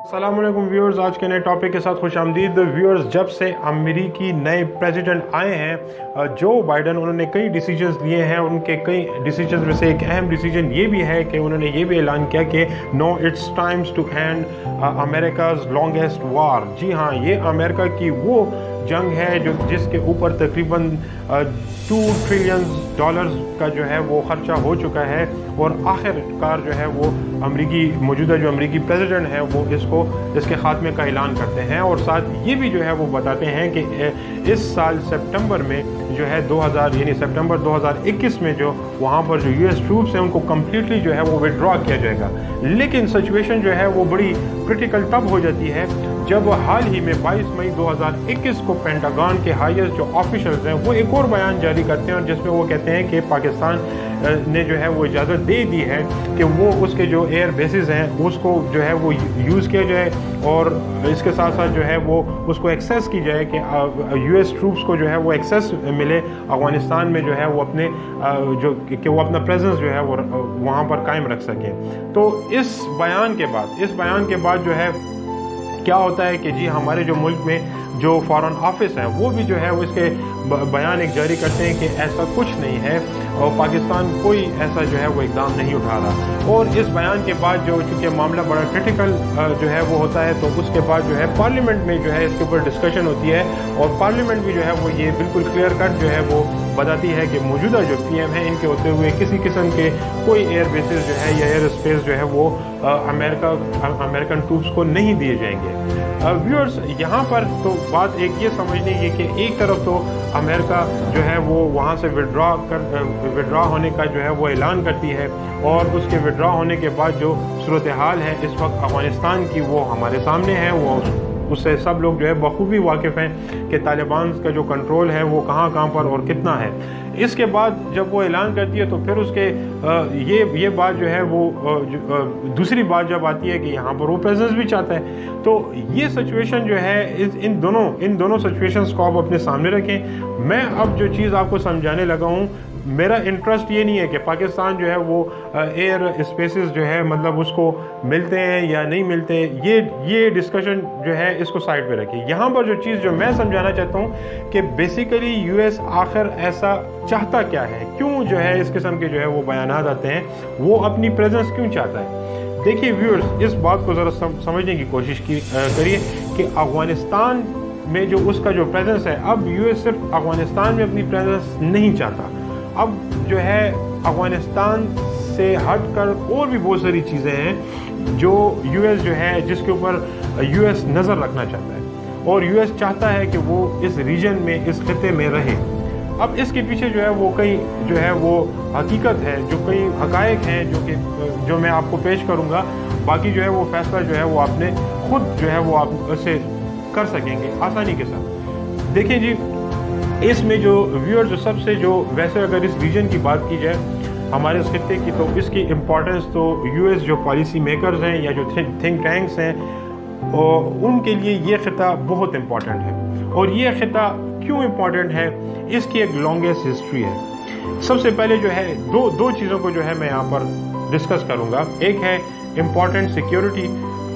अस्सलाम वालेकुम व्यूअर्स, आज के नए टॉपिक के साथ खुश आमदीद व्यूअर्स। जब से अमेरिकी नए प्रेसिडेंट आए हैं जो बाइडन, उन्होंने कई डिसीजंस लिए हैं। उनके कई डिसीजंस में से एक अहम डिसीजन ये भी है कि उन्होंने ये भी ऐलान किया कि no it's times to end America's longest war. जी हाँ, ये अमेरिका की वो जंग है जो जिसके ऊपर तकरीबन $2 ट्रिलियन का जो है वो खर्चा हो चुका है, और आखिरकार जो है वो मौजूदा जो अमेरिकी प्रेसिडेंट है वो इसके खात्मे का ऐलान करते हैं। और साथ ये भी जो है वो बताते हैं कि इस साल सितंबर में जो है सितंबर 2021 में जो वहाँ पर जो यूएस ट्रूप्स हैं उनको कम्प्लीटली जो है वो विड्रॉ किया जाएगा। लेकिन सिचुएशन जो है वो बड़ी क्रिटिकल तब हो जाती है जब हाल ही में 22 मई 2021 को पेंटागन के हाईएस्ट जो ऑफिशियल्स हैं वो एक और बयान जारी करते हैं, और जिसमें वो कहते हैं कि पाकिस्तान ने जो है वो इजाज़त दे दी है कि वो उसके जो एयर बेसिस हैं उसको जो है वो यूज़ किया जाए, और इसके साथ साथ जो है वो उसको एक्सेस की जाए कि यूएस ट्रूप्स को जो है वो एक्सेस मिले अफ़गानिस्तान में, जो है वो अपने कि वो अपना प्रेजेंस जो है वो वहाँ पर कायम रख सकें। तो इस बयान के बाद जो है क्या होता है कि जी हमारे जो मुल्क में जो फॉरेन ऑफिस हैं वो भी जो है वो इसके बयान एक जारी करते हैं कि ऐसा कुछ नहीं है और पाकिस्तान कोई ऐसा जो है वो इक़दाम नहीं उठा रहा। और इस बयान के बाद जो चूँकि मामला बड़ा क्रिटिकल जो है वो होता है, तो उसके बाद जो है पार्लियामेंट में जो है इसके ऊपर डिस्कशन होती है, और पार्लियामेंट भी जो है वो ये बिल्कुल क्लियर कट जो है वो बताती है कि मौजूदा जो पीएम है इनके होते हुए किसी किस्म के कोई एयर बेसिस जो है या एयर स्पेस जो है वो अमेरिकन ट्रूप्स को नहीं दिए जाएंगे। व्यूअर्स, यहाँ पर तो बात एक ये समझने की कि एक तरफ तो अमेरिका जो है वो वहाँ से विड्रॉ होने का जो है वो ऐलान करती है, और उसके विड्रॉ होने के बाद जो सूरत हाल है इस वक्त अफ़गानिस्तान की वो हमारे सामने है। वो उससे सब लोग जो है बखूबी वाकिफ़ हैं कि तालिबान का जो कंट्रोल है वो कहाँ पर और कितना है। इसके बाद जब वो ऐलान करती है तो फिर उसके ये बात जो है वो दूसरी बात जब आती है कि यहाँ पर वो प्रेजेंस भी चाहता है। तो ये सिचुएशन जो है इन दोनों सिचुएशंस को आप अपने सामने रखें। मैं अब जो चीज़ आपको समझाने लगा हूँ, मेरा इंटरेस्ट ये नहीं है कि पाकिस्तान जो है वो एयर स्पेसेस जो है मतलब उसको मिलते हैं या नहीं मिलते, ये डिस्कशन जो है इसको साइड पे रखिए। यहाँ पर जो चीज़ जो मैं समझाना चाहता हूँ कि बेसिकली यूएस आखिर ऐसा चाहता क्या है, क्यों जो है इस किस्म के जो है वो बयानात आते हैं, वो अपनी प्रेजेंस क्यों चाहता है। देखिए व्यूअर्स, इस बात को ज़रा समझने की कोशिश करिए कि अफ़गानिस्तान में जो उसका जो प्रेजेंस है, अब यूएस सिर्फ अफ़गानिस्तान में अपनी प्रेजेंस नहीं चाहता, अब जो है अफ़गानिस्तान से हटकर और भी बहुत सारी चीज़ें हैं जो यूएस जो है जिसके ऊपर यूएस नज़र रखना चाहता है, और यूएस चाहता है कि वो इस रीजन में, इस खिते में रहे। अब इसके पीछे जो है वो कई जो है वो हकीकत है, जो कई हकायक हैं जो मैं आपको पेश करूँगा। बाकी जो है वो फैसला जो है वो आपने खुद जो है वो आप उसे कर सकेंगे आसानी के साथ। देखिए जी, इसमें जो व्यूअर सबसे जो वैसे अगर इस रीजन की बात की जाए हमारे इस खिते की, तो इसकी इम्पोर्टेंस तो यूएस जो पॉलिसी मेकर्स हैं या जो थिंक टैंक्स हैं और उनके लिए ये खिता बहुत इम्पॉर्टेंट है। और ये खिता क्यों इम्पॉर्टेंट है, इसकी एक लॉन्गेस्ट हिस्ट्री है। सबसे पहले जो है दो चीज़ों को जो है मैं यहाँ पर डिस्कस करूँगा। एक है इम्पॉर्टेंट सिक्योरिटी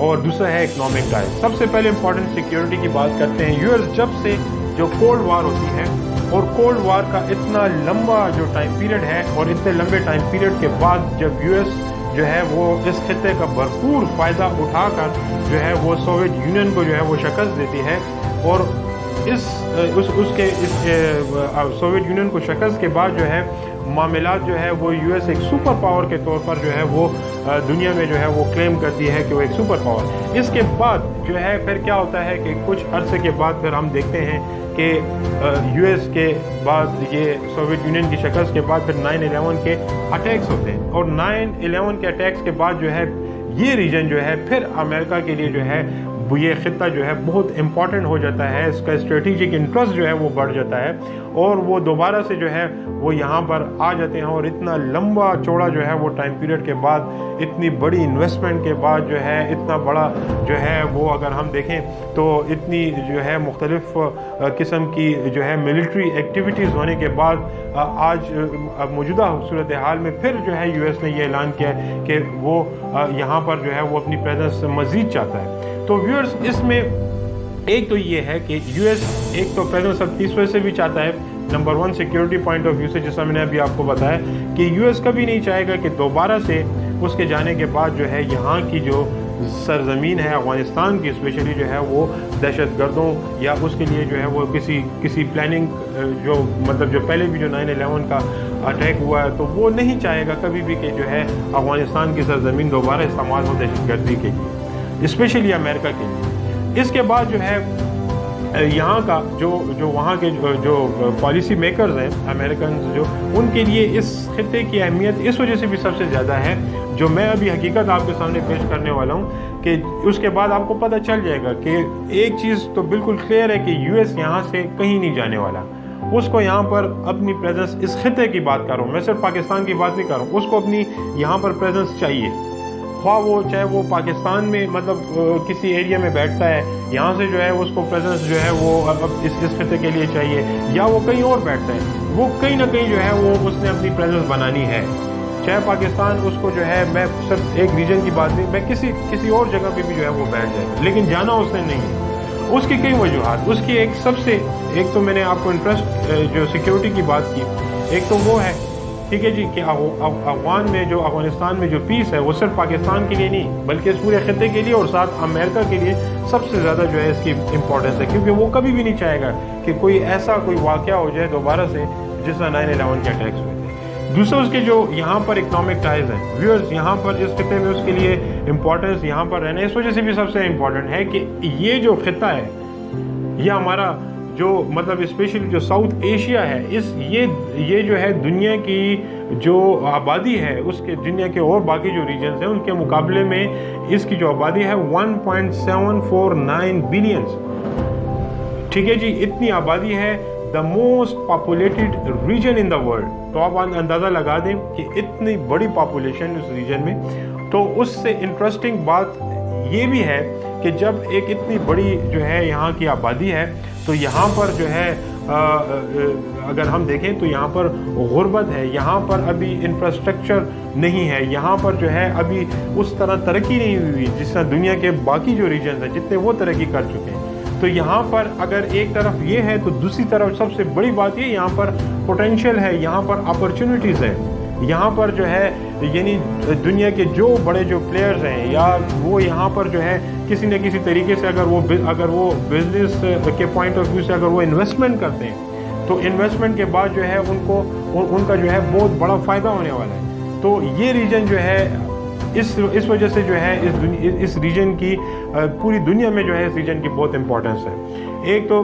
और दूसरा है इकोनॉमिक टाइज। सबसे पहले इम्पॉर्टेंट सिक्योरिटी की बात करते हैं। यूएस जब से जो कोल्ड वार होती है, और कोल्ड वार का इतना लंबा जो टाइम पीरियड है, और इतने लंबे टाइम पीरियड के बाद जब यूएस जो है वो इस खिते का भरपूर फ़ायदा उठाकर जो है वो सोवियत यूनियन को जो है वो शिकस्त देती है, और सोवियत यूनियन को शिकस्त के बाद जो है मामलात जो है वो यूएस एक सुपर पावर के तौर पर जो है वो दुनिया में जो है वो क्लेम करती है कि वो एक सुपर पावर। इसके बाद जो है फिर क्या होता है कि कुछ अरसे के बाद फिर हम देखते हैं कि यूएस के बाद ये सोवियत यूनियन की शिकस्त के बाद फिर 9/11 के अटैक्स होते हैं, और 9/11 के अटैक्स के बाद जो है ये रीजन जो है फिर अमेरिका के लिए जो है ये खिता जो है बहुत इम्पॉर्टेंट हो जाता है, इसका स्ट्रेटेजिक इंटरेस्ट जो है वो बढ़ जाता है, और वो दोबारा से जो है वो यहाँ पर आ जाते हैं। और इतना लंबा चौड़ा जो है वो टाइम पीरियड के बाद, इतनी बड़ी इन्वेस्टमेंट के बाद जो है इतना बड़ा जो है वो अगर हम देखें तो इतनी जो है मुख्तलिफ किस्म की जो है मिलिट्री एक्टिविटीज़ होने के बाद आज मौजूदा सूरत हाल में फिर जो है यूएस ने ये ऐलान किया कि वो यहाँ पर जो है वो अपनी प्रेजेंस मज़ीद चाहता है। तो तो व्यूअर्स इसमें एक तो ये है कि यूएस एक तो प्रेजेंस अब इस वजह से भी चाहता है, number 1 security point of view से, जैसा मैंने अभी आपको बताया कि यूएस कभी नहीं चाहेगा कि दोबारा से उसके जाने के बाद जो है यहाँ की जो सरजमीन है अफ़गानिस्तान की स्पेशली जो है वो दहशत गर्दों या उसके लिए जो है वो किसी प्लानिंग जो मतलब जो पहले भी जो 9/11 का अटैक हुआ है तो वो नहीं चाहेगा कभी भी कि जो है अफ़गानिस्तान की सरजमीन दोबारा इस्तेमाल हो दहशत गर्दी के लिए, स्पेशली अमेरिका के लिए। इसके बाद जो है यहाँ का जो वहाँ के जो पॉलिसी मेकर्स हैं अमेरिकन जो, उनके लिए इस खित्ते की अहमियत इस वजह से भी सबसे ज़्यादा है, जो मैं अभी हकीकत आपके सामने पेश करने वाला हूँ कि उसके बाद आपको पता चल जाएगा कि एक चीज़ तो बिल्कुल क्लियर है कि यूएस यहाँ से कहीं नहीं जाने वाला। उसको यहाँ पर अपनी प्रेजेंस, इस खित्ते की बात कर रहा हूँ, मैं सिर्फ पाकिस्तान की बात नहीं कर रहा हूँ, उसको अपनी यहाँ पर प्रेजेंस चाहिए, चाहे वो पाकिस्तान में मतलब किसी एरिया में बैठता है, यहाँ से जो है उसको प्रेजेंस जो है वो अब इस खित्ते के लिए चाहिए, या वो कहीं और बैठता है, वो कहीं ना कहीं जो है वो उसने अपनी प्रेजेंस बनानी है। चाहे पाकिस्तान उसको जो है, मैं सिर्फ एक रीजन की बात नहीं, मैं किसी और जगह पे भी जो है वो बैठ जाए, लेकिन जाना उसने नहीं है। उसकी कई वजूहात, उसकी एक तो मैंने आपको इंटरेस्ट जो सिक्योरिटी की बात की, एक तो वो है ठीक है जी कि अफगानिस्तान में जो पीस है वो सिर्फ पाकिस्तान के लिए नहीं बल्कि इस पूरे खित्ते के लिए और साथ अमेरिका के लिए सबसे ज़्यादा जो है इसकी इम्पोर्टेंस है, क्योंकि वो कभी भी नहीं चाहेगा कि कोई वाक़या हो जाए दोबारा से जिस तरह 9/11 के अटैक्स हुए थे। दूसरा उसके जो यहाँ पर इकनॉमिक टाइज हैं व्यूअर्स, यहाँ पर इस खित्ते में उसके लिए इम्पोर्टेंस यहाँ पर रहना इस वजह से भी सबसे इम्पोर्टेंट है कि ये जो खित्ता है ये हमारा जो मतलब स्पेशली जो साउथ एशिया है, ये जो है दुनिया की जो आबादी है उसके, दुनिया के और बाकी जो रीजन्स हैं उनके मुकाबले में इसकी जो आबादी है 1.749 बिलियंस। ठीक है जी, इतनी आबादी है, the most populated region in the world. तो आप अंदाज़ा लगा दें कि इतनी बड़ी पॉपुलेशन उस रीजन में। तो उससे इंटरेस्टिंग बात ये भी है कि जब एक इतनी बड़ी जो है यहाँ की आबादी है तो यहाँ पर जो है अगर हम देखें तो यहाँ पर गुर्बत है, यहाँ पर अभी इंफ्रास्ट्रक्चर नहीं है, यहाँ पर जो है अभी उस तरह तरक्की नहीं हुई जिस तरह दुनिया के बाकी जो रीजन हैं जितने वो तरक्की कर चुके हैं। तो यहाँ पर अगर एक तरफ ये है तो दूसरी तरफ सबसे बड़ी बात ये यहाँ पर पोटेंशियल है, यहाँ पर अपॉर्चुनिटीज़ है, यहाँ पर जो है यानी दुनिया के जो बड़े जो प्लेयर्स हैं या वो यहाँ पर जो है किसी न किसी तरीके से अगर वो बिजनेस के पॉइंट ऑफ व्यू से अगर वो इन्वेस्टमेंट करते हैं तो इन्वेस्टमेंट के बाद जो है उनका जो है बहुत बड़ा फ़ायदा होने वाला है। तो ये रीजन जो है इस वजह से जो है इस रीजन की पूरी दुनिया में जो है इस रीजन की बहुत इम्पोर्टेंस है। एक तो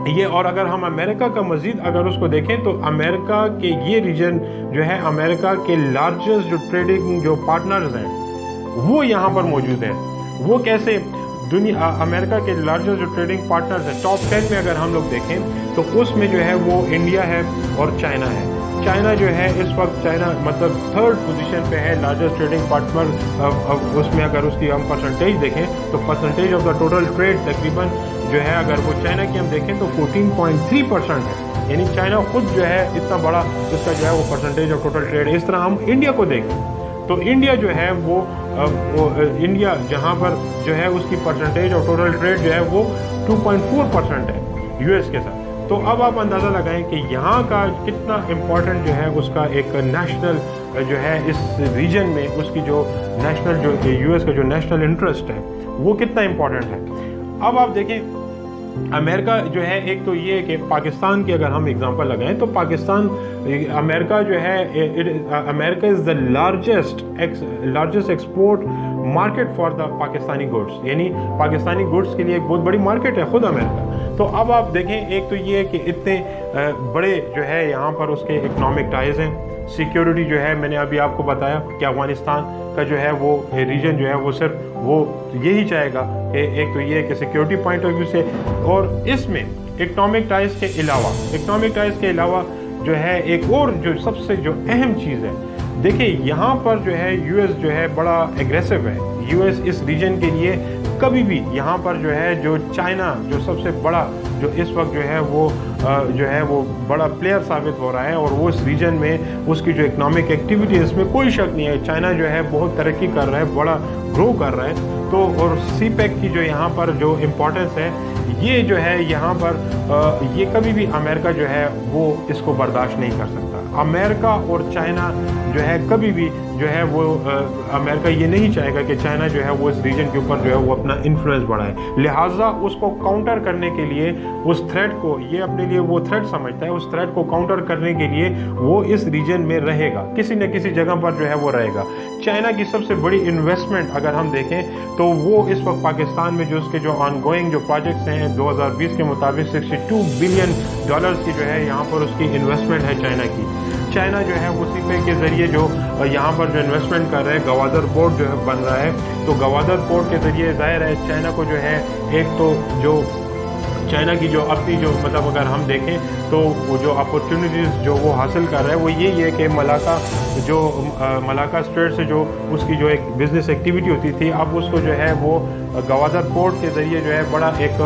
ये, और अगर हम अमेरिका का मज़ीद अगर उसको देखें तो अमेरिका के ये रीजन जो है अमेरिका के लार्जेस्ट जो ट्रेडिंग जो पार्टनर्स हैं वो यहाँ पर मौजूद हैं। वो कैसे? अमेरिका के लार्जेस्ट जो ट्रेडिंग पार्टनर्स हैं टॉप 10 में अगर हम लोग देखें तो उसमें जो है वो इंडिया है और चाइना है। चाइना जो है इस वक्त मतलब 3rd पोजीशन पे है लार्जेस्ट ट्रेडिंग पार्टनर। उसमें अगर उसकी हम परसेंटेज देखें तो percentage of the total trade तकरीबन जो है अगर वो चाइना की हम देखें तो 14.3% है, यानी चाइना खुद जो है इतना बड़ा इसका जो है वो परसेंटेज ऑफ टोटल ट्रेड। इस तरह हम इंडिया को देखें तो इंडिया जो है वो इंडिया जहाँ पर जो है उसकी परसेंटेज ऑफ टोटल ट्रेड जो है वो 2.4% है यूएस के साथ। तो अब आप अंदाज़ा लगाएं कि यहाँ का कितना इम्पोर्टेंट जो है उसका एक नेशनल जो है इस रीजन में उसकी जो नेशनल जो यूएस का जो नेशनल इंटरेस्ट है वो कितना इम्पोर्टेंट है। अब आप देखें अमेरिका जो है, एक तो ये कि पाकिस्तान की अगर हम एग्जांपल लगाएं तो अमेरिका जो है America is the largest export market for the Pakistani goods, यानी पाकिस्तानी गुड्स के लिए एक बहुत बड़ी मार्केट है खुद अमेरिका। तो अब आप देखें एक तो ये कि इतने बड़े जो है यहाँ पर उसके इकनॉमिक टाइज हैं। सिक्योरिटी जो है मैंने अभी आपको बताया कि अफ़गानिस्तान का जो है वो रीजन जो है वो सिर्फ वो यही चाहेगा कि एक तो ये कि सिक्योरिटी पॉइंट ऑफ व्यू से, और इसमें इकनॉमिक टाइज के अलावा जो है एक और जो सबसे जो अहम चीज़ है, देखिए यहाँ पर जो है यूएस जो है बड़ा एग्रेसिव है। यूएस इस रीजन के लिए कभी भी यहाँ पर जो है जो चाइना जो सबसे बड़ा जो इस वक्त जो है वो बड़ा प्लेयर साबित हो रहा है, और वो इस रीजन में उसकी जो इकोनॉमिक एक्टिविटी है इसमें कोई शक नहीं है, चाइना जो है बहुत तरक्की कर रहा है, बड़ा ग्रो कर रहा है। तो और CPEC की जो यहाँ पर जो इम्पोर्टेंस है, ये जो है यहाँ पर ये कभी भी अमेरिका जो है वो इसको बर्दाश्त नहीं कर सकता। अमेरिका और चाइना जो है कभी भी जो है वो अमेरिका ये नहीं चाहेगा कि चाइना जो है वो इस रीजन के ऊपर जो है वो अपना इन्फ्लुएंस बढ़ाए, लिहाजा उसको काउंटर करने के लिए उस थ्रेट को, ये अपने लिए वो थ्रेट समझता है, उस थ्रेट को काउंटर करने के लिए वो इस रीजन में रहेगा, किसी न किसी जगह पर जो है वो रहेगा। चाइना की सबसे बड़ी इन्वेस्टमेंट अगर हम देखें तो वो इस वक्त पाकिस्तान में जो उसके जो ऑनगोइंग जो प्रोजेक्ट्स हैं 2020 के मुताबिक $62 बिलियन की जो है यहाँ पर उसकी इन्वेस्टमेंट है चाइना की। चाइना जो है वो CPEC के ज़रिए जो यहाँ पर जो इन्वेस्टमेंट कर रहे हैं, गवादर पोर्ट जो है बन रहा है, तो गवादर पोर्ट के ज़रिए ज़ाहिर है चाइना को जो है एक तो जो चाइना की जो अपनी जो मतलब अगर हम देखें तो वो जो अपॉर्चुनिटीज़ जो वो हासिल कर रहा है वो यही है कि मलाका स्ट्रेट से जो उसकी जो एक बिज़नेस एक्टिविटी होती थी, अब उसको जो है वो गवादर पोर्ट के ज़रिए जो है बड़ा एक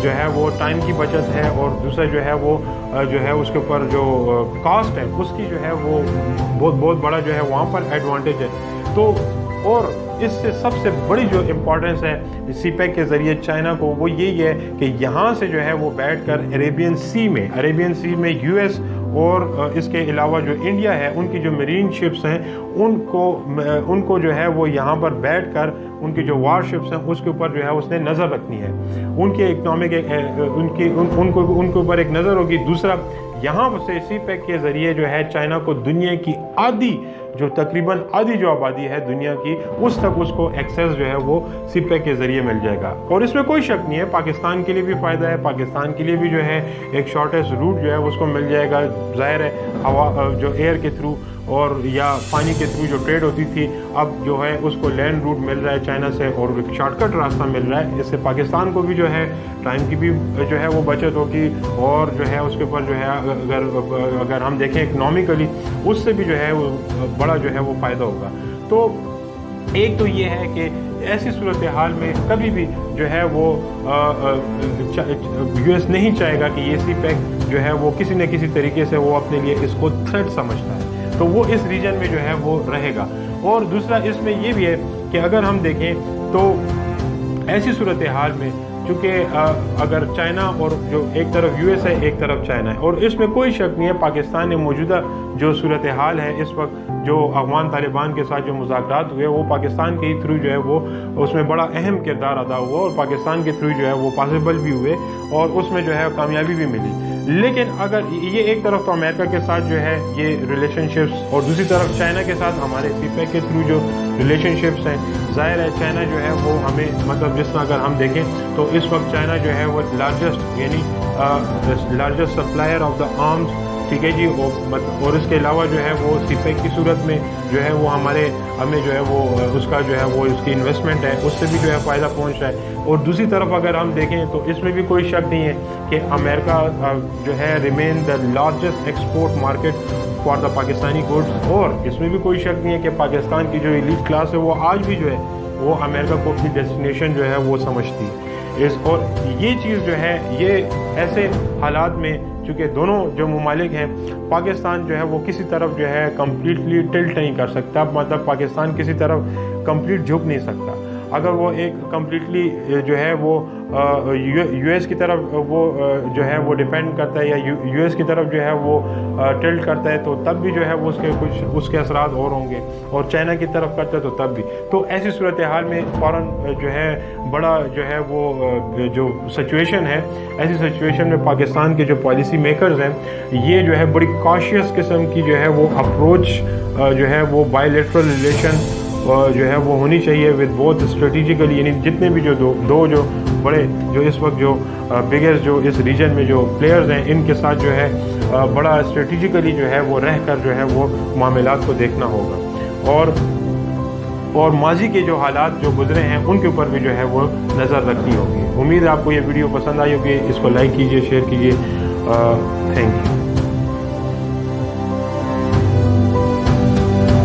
जो है वो टाइम की बचत है, और दूसरा जो है वो जो है उसके ऊपर जो कॉस्ट है उसकी जो है वो बहुत बड़ा जो है वहाँ पर एडवांटेज है। तो और इससे सबसे बड़ी जो इम्पोर्टेंस है CPEC के ज़रिए चाइना को वो यही है कि यहाँ से जो है वो बैठकर अरेबियन सी में US और इसके अलावा जो इंडिया है उनकी जो मरीन शिप्स हैं उनको जो है वो यहाँ पर बैठकर उनकी जो वार शिप्स हैं उसके ऊपर जो है उसने नज़र रखनी है, उनके इकनॉमिक उनके ऊपर एक नज़र होगी। दूसरा, यहाँ से CPEC के ज़रिए जो है चाइना को दुनिया की तकरीबन आधी जो आबादी है दुनिया की उस तक उसको एक्सेस जो है वो CPEC के ज़रिए मिल जाएगा। और इसमें कोई शक नहीं है पाकिस्तान के लिए भी फ़ायदा है, पाकिस्तान के लिए भी जो है एक शॉर्टेस्ट रूट जो है उसको मिल जाएगा। ज़ाहिर है हवा जो एयर के थ्रू और या पानी के थ्रू जो ट्रेड होती थी अब जो है उसको लैंड रूट मिल रहा है चाइना से, और एक शॉर्टकट रास्ता मिल रहा है। इससे पाकिस्तान को भी जो है टाइम की भी जो है वो बचत होगी, और जो है उसके ऊपर जो है अगर हम देखें इकनॉमिकली उससे भी जो है वो बड़ा जो है वो फ़ायदा होगा। तो एक तो ये है कि ऐसी सूरत हाल में कभी भी जो है वो US नहीं चाहेगा कि ये CPEC जो है वो किसी न किसी तरीके से वो अपने लिए इसको थ्रेट समझता है, तो वो इस रीजन में जो है वो रहेगा। और दूसरा इसमें ये भी है कि अगर हम देखें तो ऐसी सूरत हाल में चूँकि अगर चाइना और जो एक तरफ US है एक तरफ चाइना है, और इसमें कोई शक नहीं है पाकिस्तान ने मौजूदा जो सूरत हाल है इस वक्त जो अफगान तालिबान के साथ जो मुज़ाकरात हुए वो पाकिस्तान के थ्रू जो है वो उसमें बड़ा अहम किरदार अदा हुआ, और पाकिस्तान के थ्रू जो है वो पॉसिबल भी हुए और उसमें जो है कामयाबी भी मिली। लेकिन अगर ये एक तरफ तो अमेरिका के साथ जो है ये रिलेशनशिप्स, और दूसरी तरफ चाइना के साथ हमारे CPEC के थ्रू जो रिलेशनशिप्स हैं, ज़ाहिर है चाइना जो है वो हमें मतलब जिस तरह अगर हम देखें तो इस वक्त चाइना जो है वो largest supplier of the arms, ठीक है जी। और इसके अलावा जो है वो CPEC की सूरत में जो है वो हमें जो है वो उसका जो है वो इसकी इन्वेस्टमेंट है उससे भी जो है फ़ायदा पहुंच रहा है। और दूसरी तरफ अगर हम देखें तो इसमें भी कोई शक नहीं है कि अमेरिका जो है remain the largest export market for the Pakistani goods, और इसमें भी कोई शक नहीं है कि पाकिस्तान की जो एलीट क्लास है वो आज भी जो है वो अमेरिका को अपनी डेस्टिनेशन जो है वो समझती है। और ये चीज़ जो है ये ऐसे हालात में चूँकि दोनों जो ममालिक हैं, पाकिस्तान जो है वो किसी तरफ जो है कम्प्लीटली टिल्ट नहीं कर सकता, मतलब पाकिस्तान किसी तरफ कंप्लीट झुक नहीं सकता। अगर वो एक कम्प्लीटली जो है वो US की तरफ वो जो है वो डिपेंड करता है या US की तरफ जो है वो टिल्ट करता है तो तब भी जो है वो उसके असरात और होंगे, और चाइना की तरफ करता है तो तब भी। तो ऐसी सूरत हाल में फ़ौरन जो है बड़ा जो है वो जो सिचुएशन है, ऐसी सिचुएशन में पाकिस्तान के जो पॉलिसी मेकर्स हैं ये जो है बड़ी कॉशियस किस्म की जो है वो अप्रोच जो है वो बायलैटरल रिलेशन जो है वो होनी चाहिए विद बोथ स्ट्रेटिजिकली, यानी जितने भी जो दो जो बड़े जो इस वक्त जो बिगेस्ट जो इस रीजन में जो प्लेयर्स हैं इनके साथ जो है बड़ा स्ट्रेटिजिकली जो है वो रहकर जो है वो मामलात को देखना होगा, और माजी के जो हालात जो गुजरे हैं उनके ऊपर भी जो है वो नज़र रखनी होगी। उम्मीद है आपको ये वीडियो पसंद आई होगी, इसको लाइक कीजिए, शेयर कीजिए। Thank you.